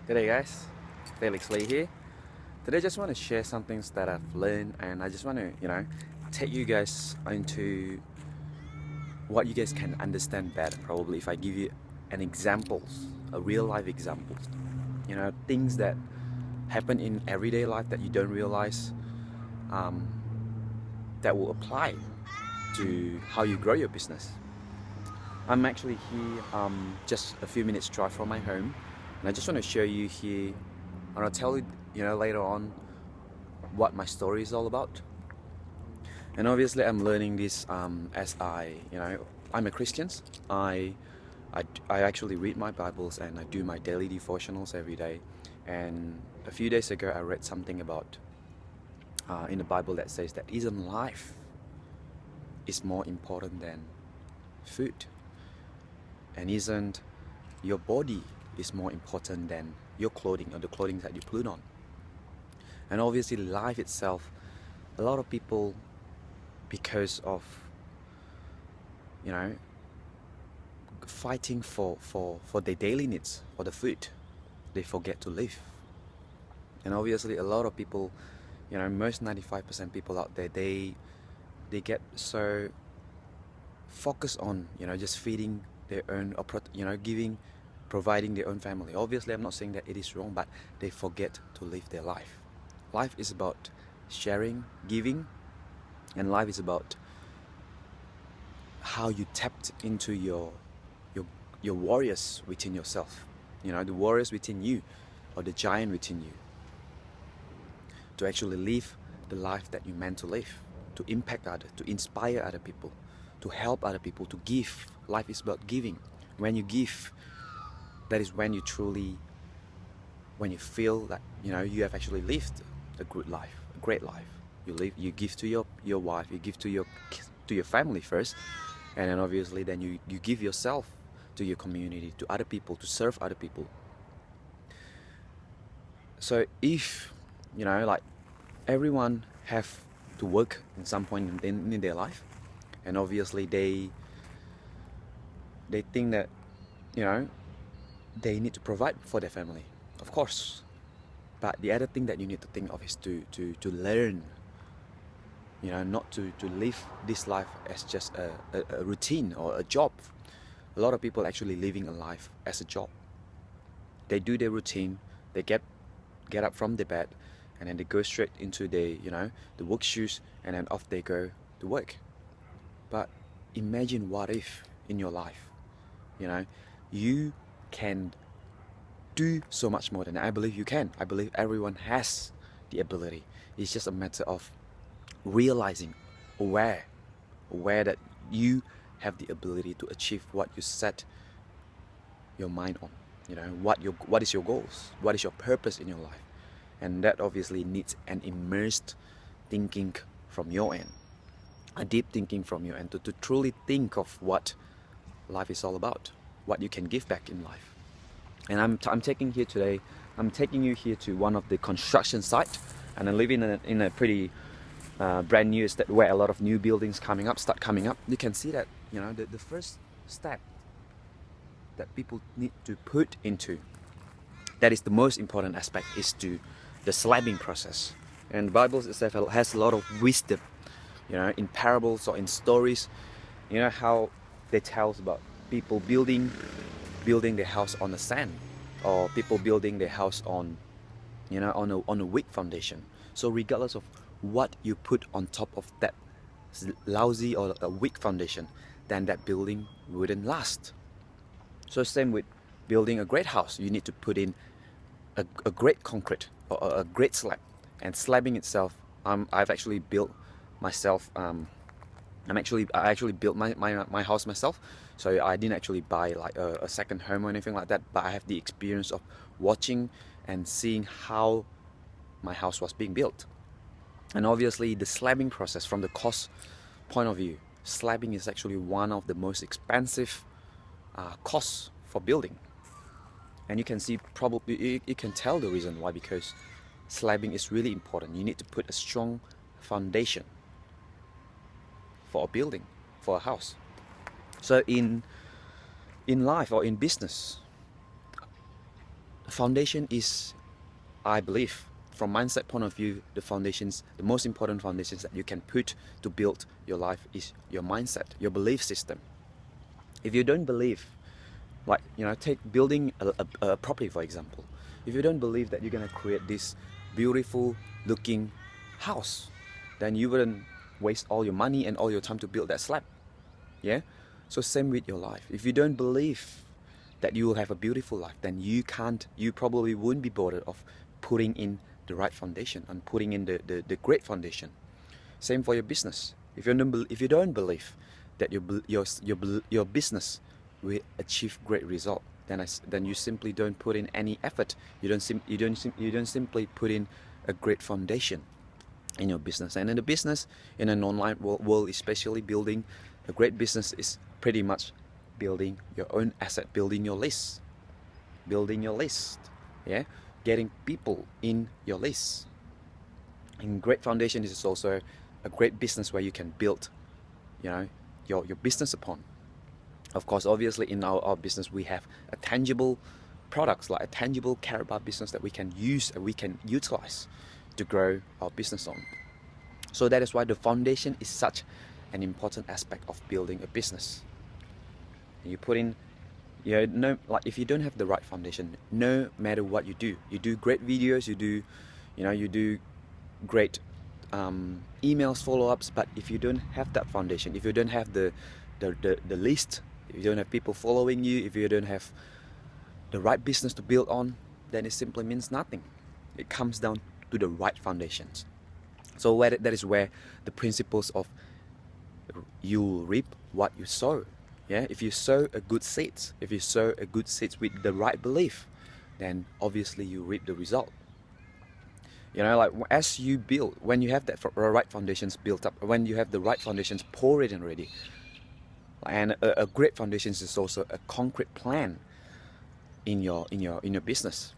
G'day guys, Felix Lee here. Today I just want to share some things that I've learned, and I just want to, take you guys into what you guys can understand better probably if I give you an examples, a real life examples. Things that happen in everyday life that you don't realize, um, that will apply to how you grow your business. I'm actually here just a few minutes drive from my home, and I just want to show you here, and I'll tell you, later on what my story is all about. And obviously, I'm learning this as I'm a Christian. I, I actually read my Bibles and I do my daily devotionals every day. And a few days ago, I read something about in the Bible that says that isn't life is more important than food, and isn't your body is more important than your clothing or the clothing that you put on. And obviously, life itself, a lot of people, because of fighting for their daily needs, for the food, they forget to live. And obviously a lot of people, most 95% people out there, they get so focused on just feeding their own, or providing their own family. Obviously I'm not saying that it is wrong, but they forget to live their life. Life is about sharing, giving, and life is about how you tapped into your warriors within yourself, the warriors within you, or the giant within you, to actually live the life that you meant to live, to impact others, to inspire other people, to help other people, to give. Life is about giving. When you give, that is when you truly, when you feel that you have actually lived a good life, a great life. You give to your wife, you give to your family first, and then obviously then you give yourself to your community, to other people, to serve other people. So if like everyone have to work in some point in their life, and obviously they think that they need to provide for their family, of course. But the other thing that you need to think of is to learn, not to live this life as just a routine or a job. A lot of people actually living a life as a job. They do their routine, they get up from the bed, and then they go straight into the work shoes, and then off they go to work. But imagine what if in your life, you can do so much more than that. I believe you can. I believe everyone has the ability. It's just a matter of realizing, aware that you have the ability to achieve what you set your mind on. What is your goals? What is your purpose in your life? And that obviously needs an immersed thinking from your end, a deep thinking from your end, to truly think of what life is all about, what you can give back in life. And I'm taking you here to one of the construction site, and I live in a pretty brand new estate where a lot of new buildings start coming up. You can see that the first step that people need to put into, that is the most important aspect, is to the slabbing process. And the Bible itself has a lot of wisdom, in parables or in stories, how they tell about people building their house on the sand, or people building their house on on a weak foundation. So regardless of what you put on top of that lousy or a weak foundation, then that building wouldn't last. So same with building a great house, you need to put in a great concrete or a great slab. And slabbing itself, I've actually built myself. I actually built my house myself, so I didn't actually buy like a second home or anything like that. But I have the experience of watching and seeing how my house was being built. And obviously, the slabbing process, from the cost point of view, slabbing is actually one of the most expensive costs for building. And you can see, probably you can tell the reason why, because slabbing is really important. You need to put a strong foundation for a building, for a house. So in life or in business, foundation is, I believe, from mindset point of view, the most important foundations that you can put to build your life is your mindset, your belief system. If you don't believe, like, take building a property, for example. If you don't believe that you're going to create this beautiful looking house, then you wouldn't waste all your money and all your time to build that slab. Yeah? So same with your life. If you don't believe that you will have a beautiful life, then you probably wouldn't be bothered of putting in the right foundation and putting in the great foundation. Same for your business. If you don't believe that your business will achieve great result, then you simply don't put in any effort. You don't simply put in a great foundation in your business. And in the business, in an online world, especially, building a great business is pretty much building your own asset, building your list, yeah, getting people in your list. And great foundation is also a great business where you can build, your business upon. Of course, obviously, in our business, we have a tangible products, like a tangible care about business that we can use and we can utilize to grow our business on. So that is why the foundation is such an important aspect of building a business. You put in, like, if you don't have the right foundation, no matter what you do great videos, you do great emails, follow-ups, but if you don't have that foundation, if you don't have the list, if you don't have people following you, if you don't have the right business to build on, then it simply means nothing. It comes down to the right foundations. So that is where the principles of you reap what you sow. Yeah, if you sow a good seeds, with the right belief, then obviously you reap the result. Like, as you build, when you have that right foundations built up, when you have the right foundations poured in already, and a great foundations is also a concrete plan in your business,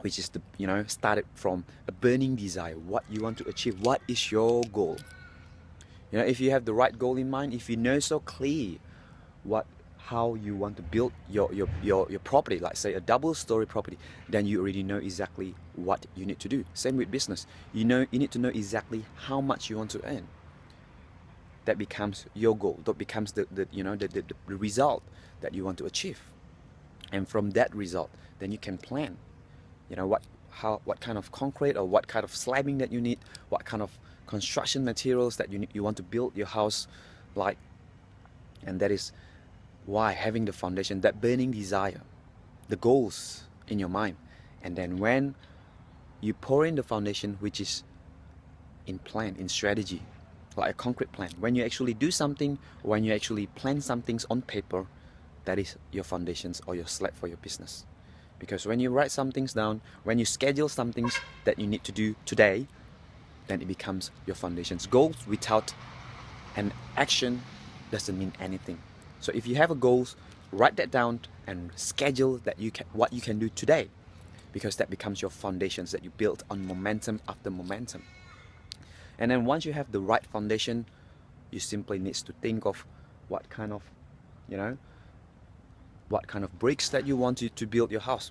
which is started from a burning desire, what you want to achieve, what is your goal. If you have the right goal in mind, if you know so clear how you want to build your property, like say a double-story property, then you already know exactly what you need to do. Same with business. You need to know exactly how much you want to earn. That becomes your goal. That becomes the result that you want to achieve. And from that result, then you can plan. What kind of concrete or what kind of slabbing that you need, what kind of construction materials that you want to build your house like. And that is why having the foundation, that burning desire, the goals in your mind, and then when you pour in the foundation, which is in plan, in strategy, like a concrete plan, when you actually do something, when you actually plan some things on paper, that is your foundations or your slab for your business. Because when you write some things down, when you schedule some things that you need to do today, then it becomes your foundations. Goals without an action doesn't mean anything. So if you have a goals, write that down and schedule what you can do today, because that becomes your foundations that you build on momentum after momentum. And then once you have the right foundation, you simply need to think of what kind of bricks that you want to build your house.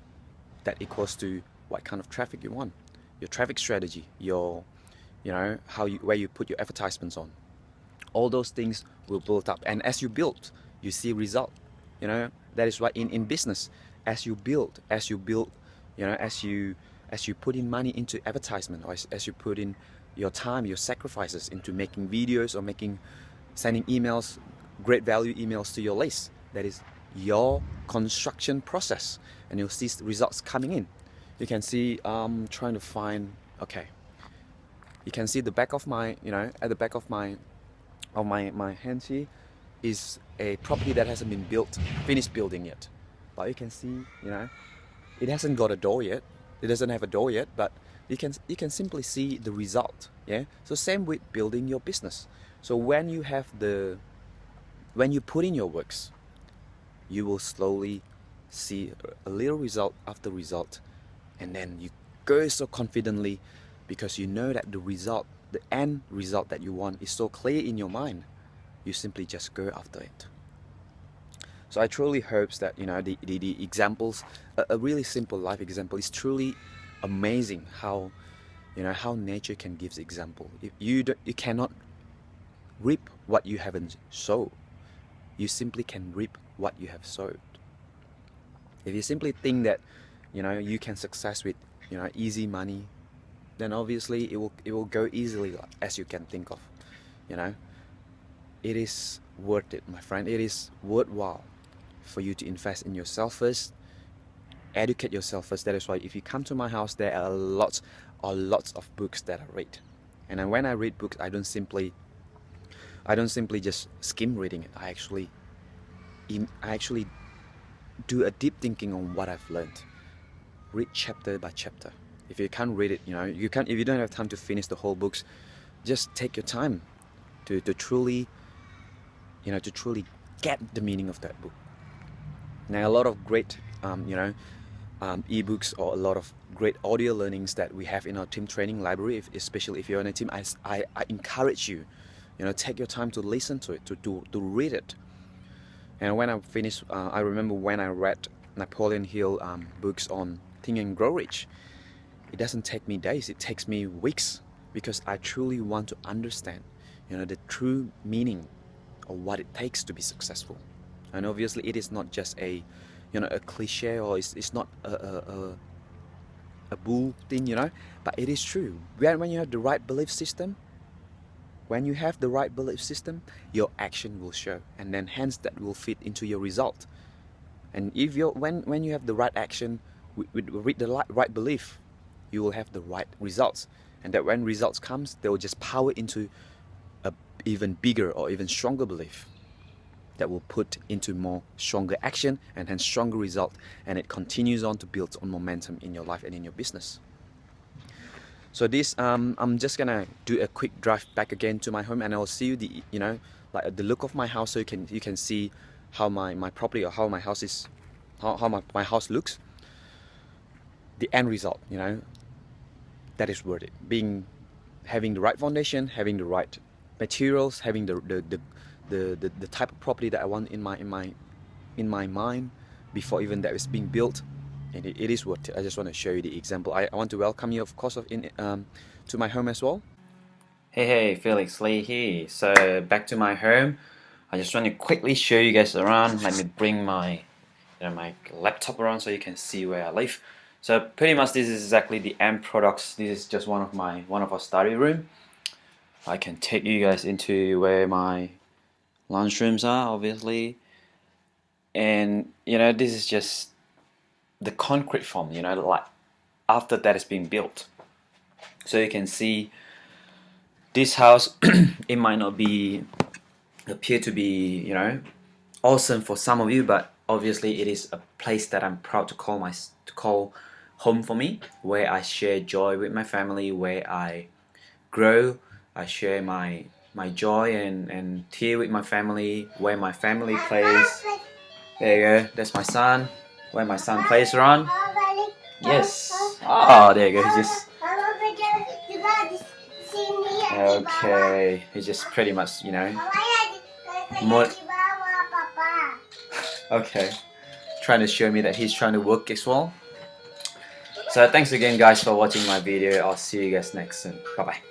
That equals to what kind of traffic you want, your traffic strategy, your where you put your advertisements on. All those things will build up, and as you build, you see result. That is why in business, as you build, as you put in money into advertisement, or as you put in your time, your sacrifices into making videos or sending emails, great value emails to your list, that is your construction process, and you'll see results coming in. You can see trying to find, okay, you can see the back of my at the back of my hands here is a property that hasn't been finished building yet, but you can see it hasn't got a door yet, it doesn't have a door yet, but you can simply see the result. Yeah, so same with building your business. So when you put in your works, you will slowly see a little result after result, and then you go so confidently because you know that the end result that you want is so clear in your mind. You simply just go after it. So I truly hope that the examples, a really simple life example, is truly amazing how how nature can give example. If you cannot reap what you haven't sowed, you simply can reap what you have sowed. If you simply think that you can success with easy money, then obviously it will go easily as you can think of. You know, it is worth it, my friend. It is worthwhile for you to invest in yourself first, educate yourself first. That is why if you come to my house, there are lots of books that I read. And then when I read books, I don't simply just skim reading it. I actually do a deep thinking on what I've learned. Read chapter by chapter. If you can't read it, you can't. If you don't have time to finish the whole books, just take your time to truly, to truly get the meaning of that book. Now, a lot of great, ebooks or a lot of great audio learnings that we have in our team training library. Especially if you're on a team, I encourage you, take your time to listen to it, to read it. And when I finished, I remember when I read Napoleon Hill books on Think and Grow Rich. It doesn't take me days; it takes me weeks, because I truly want to understand, the true meaning of what it takes to be successful. And obviously, it is not just a cliche, or it's not a bull thing, but it is true. When you have the right belief system, your action will show, and then hence that will fit into your result. And if when you have the right action with the right belief, you will have the right results. And that when results comes, they will just power into a even bigger or even stronger belief that will put into more stronger action, and hence stronger result, and it continues on to build on momentum in your life and in your business. So this I'm just gonna do a quick drive back again to my home, and I'll see you like the look of my house, so you can see how my property, or how my house is, how my house looks. The end result, that is worth it. Having the right foundation, having the right materials, having the type of property that I want in my mind before even that is being built, and it is worth it. I just want to show you the example. I want to welcome you, of course, to my home as well. Hey, Felix Lee here. So back to my home. I just want to quickly show you guys around. Let me bring my my laptop around so you can see where I live. So pretty much this is exactly the end products. This is just one of our study room. I can take you guys into where my lunchrooms are, obviously, and this is just the concrete form, like after that is being built. So you can see this house. It might not appear to be awesome for some of you, but obviously it is a place that I'm proud to call home for me, where I share joy with my family, where I grow. I share my joy and tear with my family, where my family plays. There you go, that's my son, where my son plays around. Yes. Oh, there you go. Okay, he's just pretty much, more. Okay, trying to show me that he's trying to work as well. So thanks again, guys, for watching my video. I'll see you guys next soon. Bye bye.